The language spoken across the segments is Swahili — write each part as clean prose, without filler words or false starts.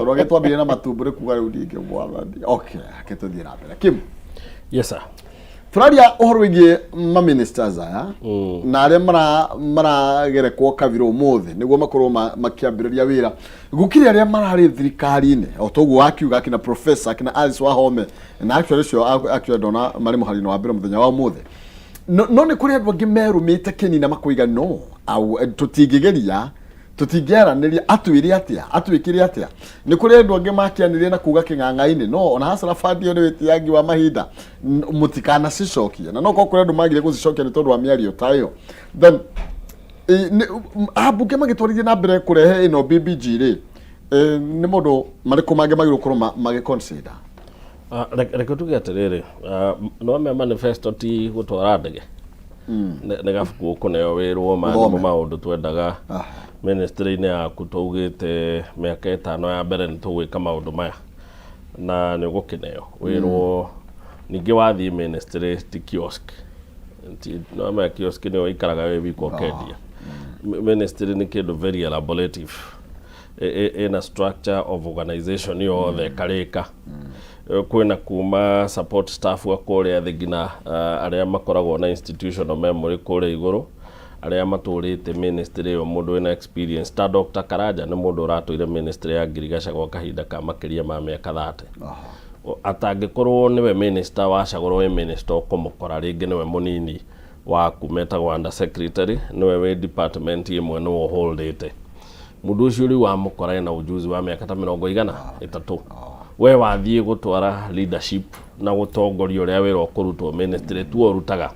Roge twambire na matumbure kuga riu ndinge mwathani. Okay, aketuthie na mbere. Kim. Yes sir. Turaria uhoro wigi ma ministers aya na aria maragerekwo kabiro umuthi niguo makorwo makiambiriria wira gukiri aria marari thirikari-ini o toguo akiuga kina professor kina Alice Wahome na actually cio dona mari muharino wa mbere muthenya wa umuthi no ni kuri andu angi merumite kinina makuiga no au tutingigeria tutingĩaranĩria atwĩkire atia nĩ kũrĩ andũ angĩ makianĩria na kuga kĩng'ang'a-inĩ no ona Hassan Fadi nĩ wĩtiangi wa mahinda mũtikana cicokia na no kũrĩ andũ magire gũcicokia nĩ tondũ wa mĩario ta ĩyo then ambunge magĩtwarithia na mbere kũrehe ĩno BBG rĩ nĩ mũndũ marĩkũ mangĩ magĩrĩirwo gũkorwo magĩconsider reke tuge atĩrĩrĩ no me manifesto ti gũtwara ndege nĩ gabuku kũneo wĩrwo maũndũ twendaga ministry-inĩ yaku tũugĩte mĩaka 5 ya mbere nĩ tũgwĩka maũndũ maya na nĩ ũgũkĩneo wĩrwo ningĩ wathiĩ ministry ti kiosk no me kiosk nĩ ũikaraga wĩ wiko kendia ministry nĩ kĩndũ very elaborative in a structure of organization yothe karĩka kwĩna kuma support staff wa kũrĩa thĩ nginya arĩa makoragwo na institutional memory kũrĩa igũrũ arĩa matũrĩte ministry yo mũndũ wĩna experience ta Dr. Karanja nĩ mũndũ ũratũire ministry ya Ngirigaca gwa kahinda ka makĩria ma mĩaka 30 atangĩkorwo nĩwe minister wacagũrwo wĩ minister ũkũmũkora rĩngĩ nĩwe mũnini waku metagwo under secretary nĩwe wĩ department ĩmwe nĩwe ũholdĩte mũndũ ũcio rĩu wamũkora ena ujuzi wa mĩaka ta 30 we wathiĩ gũtwara leadership na gũtongoria ũrĩa wĩra ũkũrutwo ministry tu ũrutaga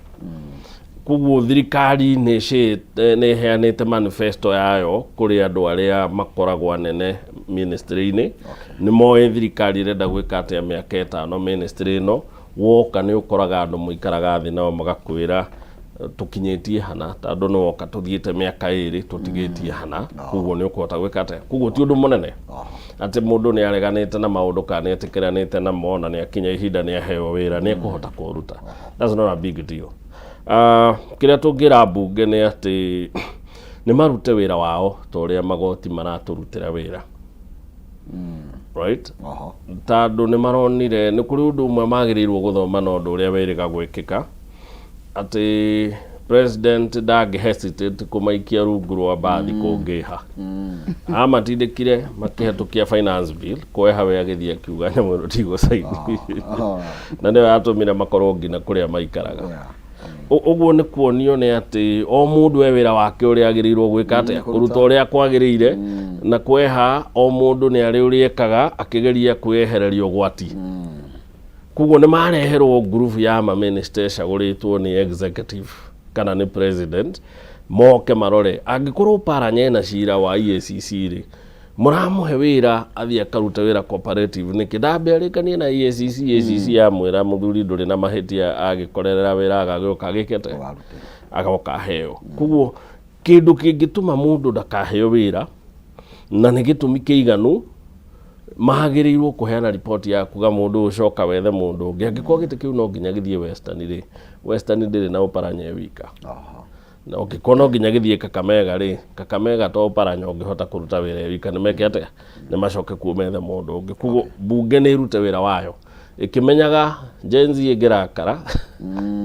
kuguo thirikari nĩ heanĩte manifesto yayo kũrĩ andũ arĩa makoragwo anene ministry-inĩ nĩ moĩ thirikari ĩrenda gwĩka atĩa mĩaka 5 ministry ĩno woka nĩ ũkoraga andũ mũikaraga thĩ nao magakwĩra tukinyĩtie hana tondũ no woka tuthiĩte mĩaka 2 tutigĩtie hana kuguo nĩ ũkũhota gwĩka atĩa kuguo ti ũndũ mũnene atĩ mũndũ nĩ areganĩte na maũndũ kana nĩetĩkĩranĩte namo na nĩ akinya ihinda nĩ aheo wĩra nĩ ekũhota kũruta that's not a big deal kĩrĩa tũngĩra mbunge nĩ atĩ nĩ marute wĩra wao ta ũrĩa magoti maratũrutĩra wĩra right tondũ nĩ maronire nĩ kũrĩ ũndũ ũmwe magĩrĩirwo gũthoma na ũndũ ũrĩa wĩrĩga gwĩkĩka atĩ president ndangĩ hesitate kũmaikia rungu rwa mbathi kũngĩha amatindĩkire makĩhetũkia finance bill kweha we agĩthiĩ akiuga nyamũ ĩno tigũcaini na nĩwe atũmire makorwo nginya kũrĩa maikaraga ũguo nĩ kuonio nĩ atĩ o mũndũ e wĩra wake ũrĩa agĩrĩirwo gwĩka atĩa kũruta ũrĩa kwagĩrĩire na kweha o mũndũ nĩ arĩ ũrĩa ekaga akĩgeria kwĩehereria ũgwati kuguo nĩ mareherwo group ya ma ministers agũrĩtwo nĩ executive kana nĩ president moke marore angĩkorwo paranya na cira wa EACC rĩ mũramũhe wĩra athiĩ akaruta wĩra cooperative nĩkĩ ndambĩarĩkanie na EACC yamwĩra mũthuri ndũrĩ na mahĩtia agĩkorerera wĩra agagĩũka agĩkete agoka aheo kuguo kĩndũ kĩngĩtũma mũndũ ndakaheo wĩra na nĩ gĩtũmi kĩiganu magĩrĩirwo kũheana report ya kuga mũndũ ũcoka wethe mũndũ ũngĩ angĩkorwo gĩtĩ kĩu no nginya gĩthiĩ Western rĩ Western ndĩrĩ na ũparanya wika na ũngĩkorwo no nginya gĩthiĩ Kakamega rĩ Kakamega to ũparanya ũngĩhota kũruta wĩra wika nĩ meke atĩa nĩ macoke kuo methe mũndũ ũngĩ kuguo mbunge nĩ irute wĩra wayo ĩkĩmenyaga Gen-Z ĩngĩrakara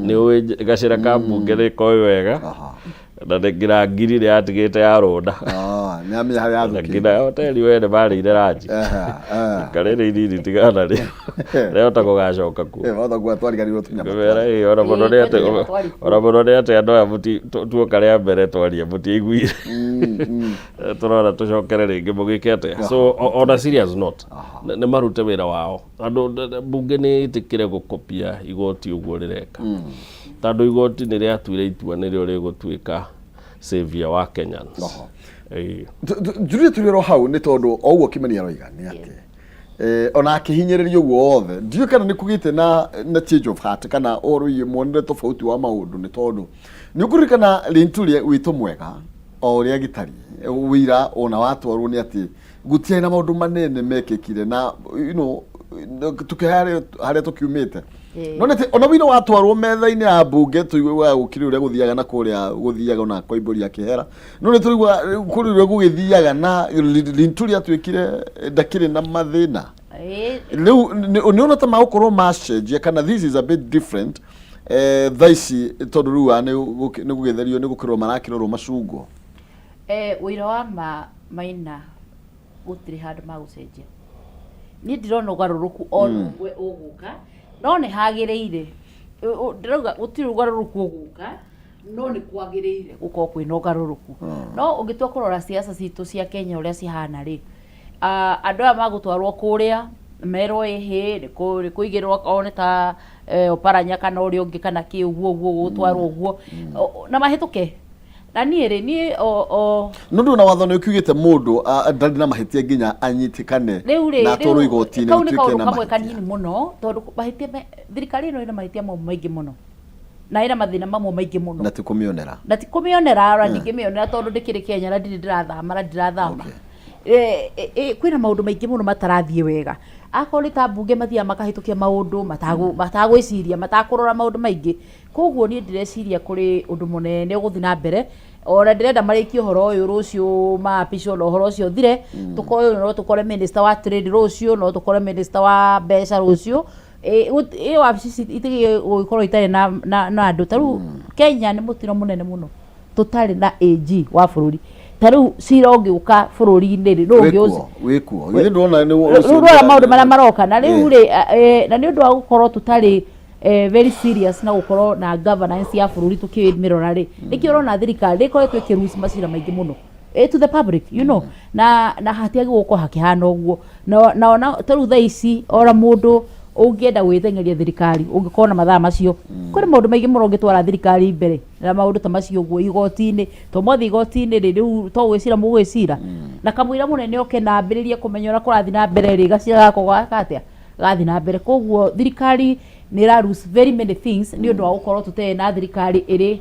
nĩ ũĩ gacĩra ka mbunge nĩ koĩ wega na ngira ngiri ĩrĩa yatigĩte ya rũnda nĩ amenya harĩa yathũkĩte ngira hoteli wene marĩire ranji karĩrĩ inini tigana rĩ rĩhota gũgacoka kuo hota gwatwariganirwo tunyama wĩra ona mũno nĩ atĩ andũ aya tuoka rĩa mbere twaria mũtiaiguire tũrona tũcokere rĩngĩ mũgĩke atĩa so on a serious note nĩ marute wĩra wao andũ mbunge nĩ ĩtĩkĩre gũkopia igoti ũguo rĩreka tondũ igoti nĩ rĩatuire itua nĩrĩo rĩgũtuĩka savior wa Kenyans Julia tuliro hau nĩ tondũ o ũguo Kimani aroiga nĩ atĩ ona akĩhinyĩrĩria ũguo othe ndiũ kana nĩ kũgĩte na change of heart kana ũrũi muonere tofauti wa maũndũ nĩ tondũ nĩ ũkũririkana Linturi witũ mwega o ũrĩa gĩtari wĩra ona watwarwo nĩ atĩ gũtiarĩ na maũndũ manene mekĩkire na tukĩharĩa harĩa tũkiumĩte nonete ona wino watwarwo metha-inĩ ya mbunge tuigwa gukiri uria guthiaga na kuria guthiaga ona kwa iburi ya kihera none tuigwa kuri uria gugithiaga na linturia twikire ndakire na mathina riu ni ona ta magukorwo macenjia kana this is a bit different thaici tondu riu ni gugitherio ni gukirwo marakirwo macungo wira wa Maina gutiri handu magucenjia ni ndirona ugaruruku onwe uguka no ni hagiriire ndirauga gutiri ugaruruku uguka no ni kwagiriire gukorwo kwina ugaruruku no ungitua kurora siasa citu cia Kenya uria cihana ri andu aya magutwarwo kuria merwo ehe ni kuigirwo one ta Oparanya kana uria ungi kana ki uguo gutwarwo uguo na mahituke na ni nundu na watho ni ukigite mundu ndari na mahitia nginya anyitikane na toro igoti-ini gutwike na kamwe kanini muno tondu mahitia thirikari ino ina mahitia maingi muno na ina mathina mamwe maingi muno na tikumionera ara ndingimionera tondu ndikiri Kenya na ndirathama kwina maundu maingi muno matarathie wega akori ta mbunge mathia makahitukia maundu matagwiciria matakurora maundu maingi koguo ni ndireciria kuri undu munene uguthi na mbere ora ndirenda mariki uhoro uyu rucio mapisho no uhoro ucio thire tukoyo no tukore minister wa trade rucio no tukore minister wa mbeca rucio wabici itigi gukorwo itari na andu taru Kenya ni mutino munene muno tutari na AG wa bururi taru cirongi uka bururi-ini ri wikuo githĩ ndona ni rora maundu maria maroka na riu ri na ni undu wa gukorwo tutari very serious na gukorwo na governance ya bururi tukimirora ri niki urona thirikari ikoretwo ikiruhusu macira maingi muno to the public you know na hatiagi guko hakihana uguo na ona taru thaici ora mundu ungienda gwithengeria thirikari ungikona mathaa macio kuri maundu maingi muno ungitwara thirikari mbere na maundu ta macio uguo igoti-ini to mothi igoti-ini riu to gwicira mugwicira na kamwira munene oke na ambiririe kumenya ora kurathi na mbere ri gacira gako gakatia gathi na mbere koguo thirikari ni ra lose very many things ni undu wa gukorwo tutee na thirikari iri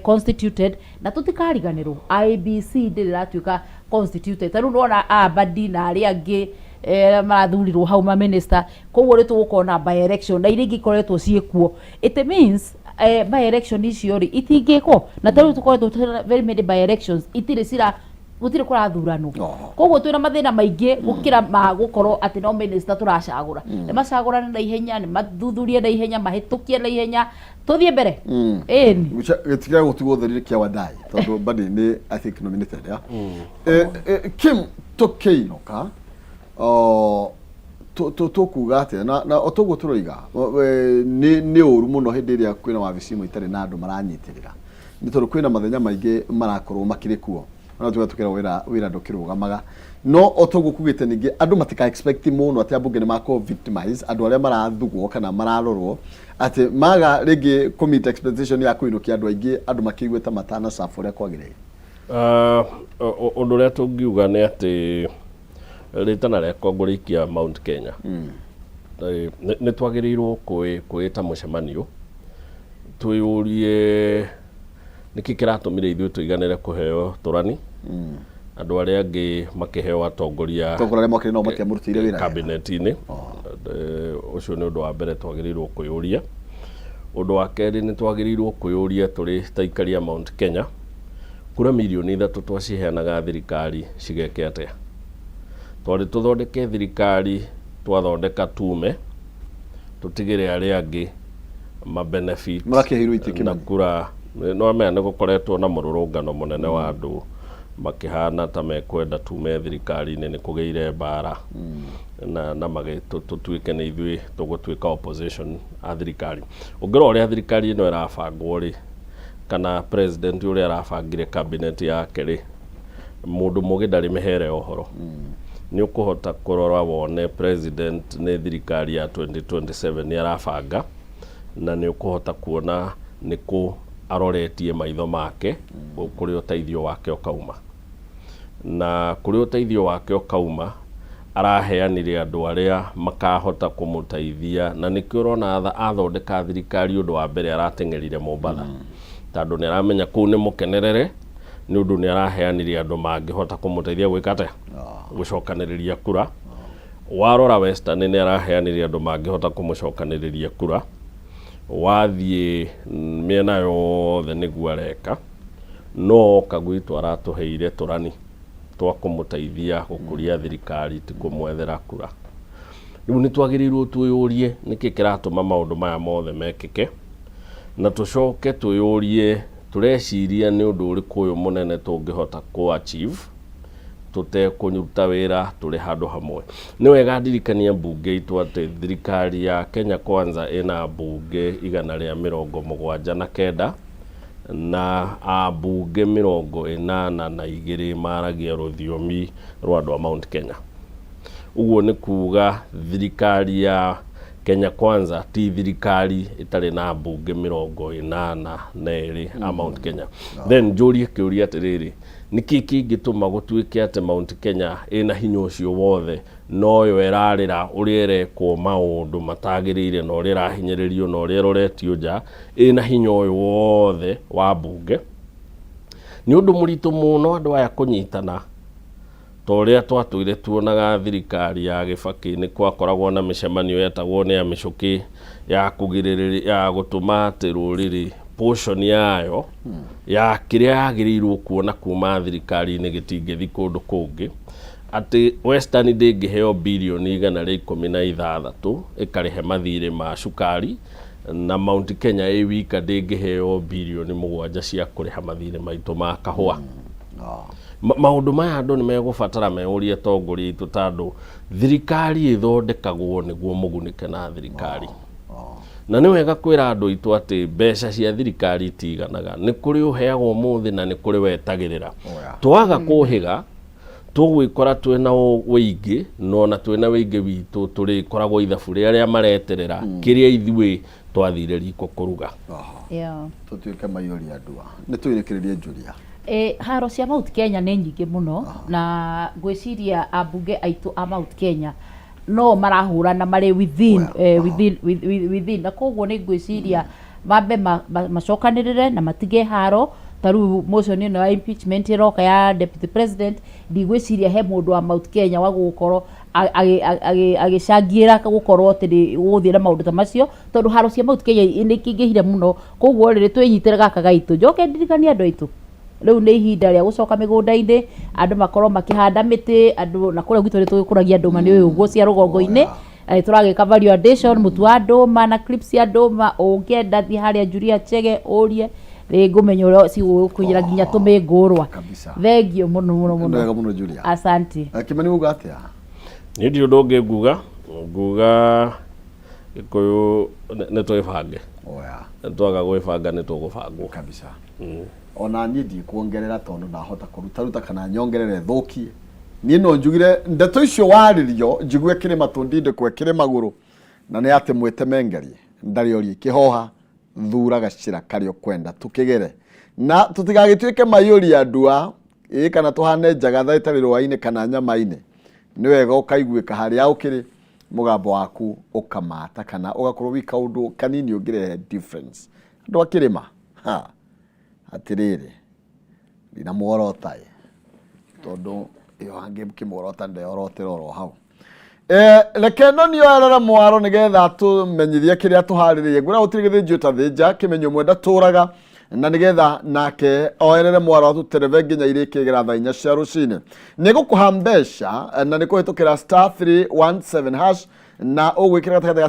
constituted na tutikariganirwo IBC ndiri ratuika constituted taru ndona abadi na ari angi marathurirwo hau ma minister koguo ri tugukona by election na iringi koretwo ciekuo it means by election icio ri itingiko na taru tukoretwo very many by elections itire cira gutire kurathuranwo koguo twina mathina maingi gukira magukorwo ati no minister turacagura ni macagurana na ihenya ni mathuthurie na ihenya mahitukie na ihenya tuthie mbere gitigira gutigwo therire kia wadai tondu badi ni I think nominated Kim Tokeinoka tukuga atia na otoguo turoiga ni uru muno hindi iria kwina wabici itari na andu maranyitirira ni tondu kwina mathenya maingi marakorwo makiri kuo ona tukira wira ndukirugamaga no otoguo kugite ningi andu matika expect muno ati ambunge ni mako victimize andu aria marathugwo kana mararorwo ati maga ringi commit expectation ya kuinukia andu aingi andu makigweta matana safu ria kwagirire undu ria tungiuga ni ati ritana riakwa ngurikia Mount Kenya ni twagirirwo kuita mucemanio tuyurie niki kiratumire ithuĩ tuiganire kuheo turani andu aria angi makiheo atongoria mwakire no makiamurutire wira cabinet-ini ucio ni undu wa mbere twagirirwo kuyuria undu wa keri ni twagirirwo kuyuria turi taikaria Mount Kenya kura milioni 3 twaciheanaga thirikari cigeke atia twari tuthondeke thirikari twathondeka tume tutigire aria angi ma benefit makihirwo itikima na kura no mena gukoretwo na mururungano munene wa andu makihana ta mekwenda tume thirikari-ini ni kugeire mbara na magitutuike ni ithui tugutuika opposition a thirikari ungiro uria thirikari ino irabangwo ri kana president uria arabangire cabinet yake ri mundu mugi ndari mihere ohoro ni ukuhota kurora wone president ni thirikari ya 2027 ni arabanga na ni ukuhota kuona ni ku aroretie maitho make kuri uteithio wake okauma na kuri uteithio wake okauma araheanire andu aria makahota kumuteithia na nikio urona athondeka thirikari undu wa mbere aratengerire Mombatha tondu ni aramenya kuu ni mukenerere ni undu ni araheanire andu mangihota kumuteithia gwika atia gucokaniriria kura warora Western nĩ araheanire andũ mangĩhota kũmũcokanĩrĩria kura, wathiĩ mĩena yothe nĩguo areka, no kagwitũ aratũheire tũrani twa kũmũteithia gũkũria thirikari ti kũmwethera kura. Rĩu nĩ twagĩrĩirwo twĩyũrie nĩkĩ kĩratũma maũndũ maya mothe mekĩke, na tũcoke twĩyũrie tũreciria nĩ ũndũ ũrĩkũ ũyũ mũnene tũngĩhota kũ-achieve tũtekũnyuta wĩra tũrĩ handũ hamwe. Nĩ wega ndirikania mbunge itũ atĩ thirikari ya Kenya Kwanza ĩna mbunge 179 na ambunge 82 maragia rũthiomi rwa andũ a Mount Kenya. Uguo nĩ kuga thirikari ya Kenya Kwanza ti thirikari itarĩ na mbunge 82 a Mount Kenya. Then njũrie kĩũria atĩrĩrĩ, nĩkĩ kĩngĩtũma gũtuĩke atĩ Mount Kenya ĩna hinya ũcio wothe noyo ĩrarĩra ũrĩa ĩrekwo maũndũ matagĩrĩire na ũrĩa ĩrahinyĩrĩrio na ũrĩa ĩroretio nja ĩna hinya ũyũ wothe wa mbunge? Nĩ ũndũ mũritũ mũno andũ aya kũnyitana ta ũrĩa twatũire tuonaga thirikari ya Kibaki nĩ kwakoragwo na mĩcemanio yetagwo nĩ ya mĩcũkĩ ya kũgirĩrĩria ya gũtũma atĩ rũrĩrĩ portion yayo ya kĩrĩa yagĩrĩirwo kuona kuma thirikari-inĩ gĩtingĩthi kũndũ kũngĩ, atĩ Western ndĩngĩheo birioni 116 ĩkarĩhe mathirĩ ma cukari, na Mount Kenya ĩ wika ndĩngĩheo birioni 7 cia kũrĩha mathirĩ maitũ ma kahũa. Maũndũ maya andũ nĩ megũbatara meyũrie atongoria aitũ, tondũ thirikari ĩthondekagwo nĩguo mũgunĩke na thirikari. Na nĩ wega kwĩra andũ aitũ atĩ mbeca cia thirikari itiganaga, nĩ kũrĩ ũheagwo ũmũthĩ na nĩ kũrĩ wetagĩrĩra. Twaga kũhĩga tũgwĩkora twĩna wĩingĩ, no na twĩna wĩingĩ witũ tũrĩkoragwo ithabu rĩa arĩa mareterera kĩrĩa ithuĩ twathire riko kũruga. Tũtuĩke maiyũria andũ nĩ twĩrĩkĩrĩrie njũria. Haro cia Mount Kenya nĩ nyingĩ mũno, na ngwĩciria ambunge aitũ a Mount Kenya no marahũrana marĩ within, na koguo nĩ ngwĩciria mambe macokanĩrĩre na matige haro. Ta rĩu motion ĩno ya impeachment ĩroka ya deputy president, ndigwĩciria he mũndũ wa Mount Kenya wa gũkorwo agĩcangiĩra gũkorwo atĩ gũthiĩ na maũndũ ta macio, tondũ haro cia Mount Kenya nĩ kĩingĩhire mũno. Koguo rĩrĩ twĩnyitĩre gaka gaitũ, njoke ndirikanie andũ aitũ, rĩu nĩ ihinda rĩa gũcoka mĩgũnda-inĩ, andũ makorwo makĩhanda mĩtĩ, andũ na kũrĩa gwitũ tũgĩkũragia ndũma nĩ ũyũ ũguo cia rũgongo-inĩ, tũragĩka value addition, mũtu wa ndũma na clips ya ndũma. Ũngĩenda thiĩ harĩa Julia Chege ũrie ngũmenya ũrĩa cigũkũira nginya tũmĩngũrwa. Thengio mũno mũno mũno. Wega mũno Julia. Asante. Kimani uga atĩa? Nĩ ũndũ ũndũ ũngĩ nguga Gĩkũyũ nĩ twĩbange. Twaga gwĩbanga nĩ tũgũbangwo kabisa. Ona niĩ ndikuongerera tondũ ndahota kũruta kana nyongerere thũkie. Niĩ no njugire ndeto icio warĩrio njigue kĩrĩma tũndinde kwe kĩrĩ magũrũ, na nĩ atĩ mwĩtemengerie ndarĩ ori kĩhoha thura gacira karĩ kwenda tukigere na tutigagĩtuĩke maiyũria andũ kana tuhane njagatha itarĩ rũa-inĩ kana nyama-inĩ. Nĩ wega ũkaiguĩka harĩa ũkĩrĩ mũgambo waku ũkamata kana ũgakorwo wika ũndũ kanini ũngĩrehe difference. Andũ akĩrĩma atĩrĩrĩ ndina muorota tondũ iyo hange mkimorota ndeorotera oro hau. Reke no nioerera mwaro nigetha tumenyithie kĩrĩa tuharĩrĩirie. Ngwĩra gũtirĩ gĩthĩnjio ta thĩnja kĩmenyo mwenda tũraga, na nigetha nake oerere mwaro atutereve nginya irĩkĩgera thaa 4 cia rũcinĩ. Nĩgũkũha mbeca na nĩkũhĩtũkĩra *317# na ũgwĩkĩra gatagatĩ